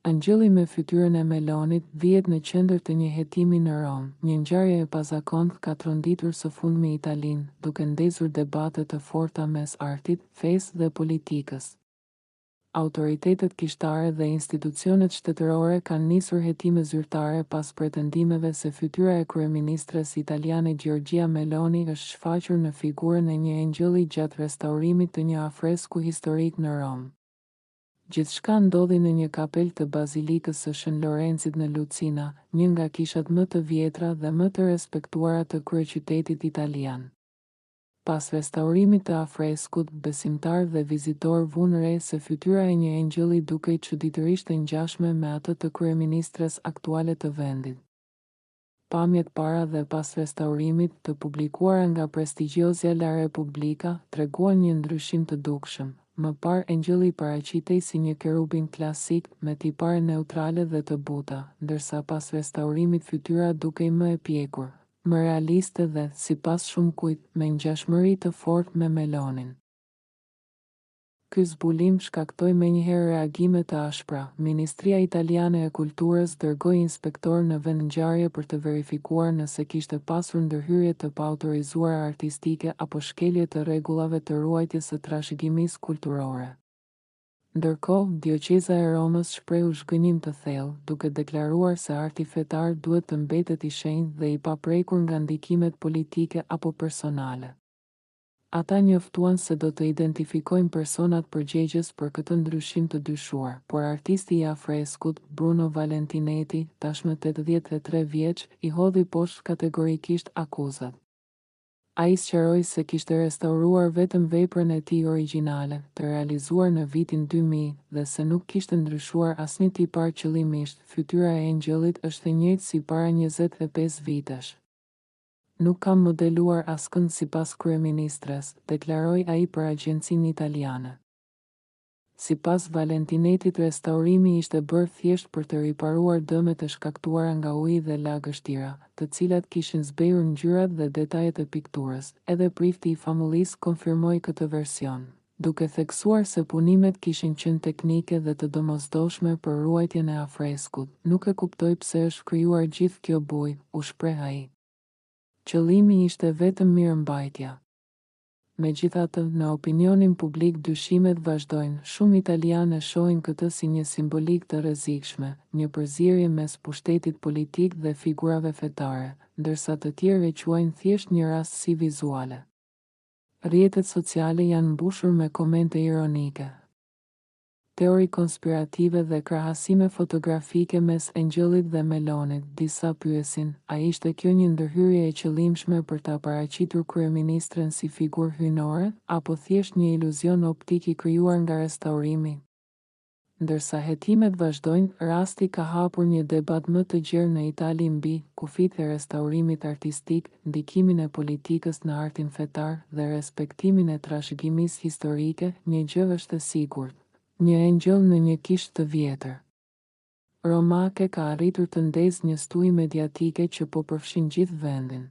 Angjëlli me fytyrën e Melonit vihet në qendër të një hetimi në Rom. Një ngjarje e pazakontë ka tronditur së fundmi Italinë, duke ndezur debate të forta mes artit, fesë dhe politikës. Autoritetet kishtare dhe institucionet shtetërore kanë nisur hetime zyrtare pas pretendimeve se fytyra e kryeministres italiane Giorgia Meloni është shfaqur në figurën e një angjëlli gjatë restaurimit të një afresku historik në Rom. Gjithçka ndodhi në një kapel të bazilikës së Shën Lorenzit në Lucina, një nga kishat më të vjetra dhe më të respektuara të kryeqytetit italian. Pas restaurimit të afreskut, besimtar dhe vizitor vunë re se fytyra e një angjëlli dukej çuditërisht e ngjashme me atë të kryeministres aktuale të vendit. Pamjet para dhe pas restaurimit të publikuara nga prestigjiosia La Repubblica treguan një ndryshim të dukshëm. Më parë angjëlli paraqitej si një kerubin klasik me tipare neutrale dhe të buta, ndërsa pas restaurimit fytyra dukej më e pjekur, më realiste dhe, sipas shumë kujt, me ngjashmëri të fortë me Melonin. Ky zbulim shkaktoi menjëherë reagime të ashpra. Ministria Italiane e Kulturës dërgoi inspektor në vend ngjarje për të verifikuar nëse kishte pasur ndërhyrje të paautorizuara artistike apo shkelje të rregullave të ruajtjes së trashëgimisë kulturore. Ndërkohë, Dioqeza e Romës shprehu zhgënjim të thellë, duke deklaruar se arti fetar duhet të mbetet i shenjtë dhe i paprekur nga ndikimet politike apo personale. Ata njoftuan se do të identifikojnë personat përgjegjës për këtë ndryshim të dyshuar, por artisti i afreskut, Bruno Valentinetti, tashmë 83 vjeç, i hodhi poshtë kategorikisht akuzat. Ai sqaroi se kishte restauruar vetëm veprën e tij origjinale, të realizuar në vitin 2000, dhe se nuk kishte ndryshuar asnjë tipar qëllimisht. Fytyra e angjëllit është e njëjtë si para 25 vitesh. Nuk kam modeluar askënd sipas kryeministres, deklaroi ai për agjencinë italiane. Sipas Valentinetit, restaurimi ishte bërë thjesht për të riparuar dëmet e shkaktuara nga uji dhe lagështira, të cilat kishin zbehur ngjyrat dhe detajet e pikturës. Edhe prifti i famullisë konfirmoi këtë version, duke theksuar se punimet kishin qenë teknike dhe të domosdoshme për ruajtjen e afreskut. Nuk e kuptoj pse është krijuar gjithë kjo bujë, u shpreh ai. Qëllimi ishte vetëm mirëmbajtja. Megjithatë, në opinionin publik dyshimet vazhdojnë. Shumë italianë shohin këtë si një simbolik të rrezikshme, një përzierje mes pushtetit politik dhe figurave fetare, ndërsa të tjerë e quajnë thjesht një rastësi vizuale. Rrjetet sociale janë mbushur me komente ironike, teori konspirative dhe krahasime fotografike mes angjëllit dhe Melonit. Disa pyesin, a ishte kjo një ndërhyrje e qëllimshme për ta paraqitur kryeministren si figurë hyjnore, apo thjesht një iluzion optik i krijuar nga restaurimi? Ndërsa hetimet vazhdojnë, rasti ka hapur një debat më të gjerë në Itali mbi kufijtë e restaurimit artistik, ndikimin e politikës në artin fetar dhe respektimin e trashëgimisë historike. Një gjë është e sigurt: një angjëll në një kishë të vjetër romake ka arritur të ndezë një stujë mediatike që po përfshin gjithë vendin.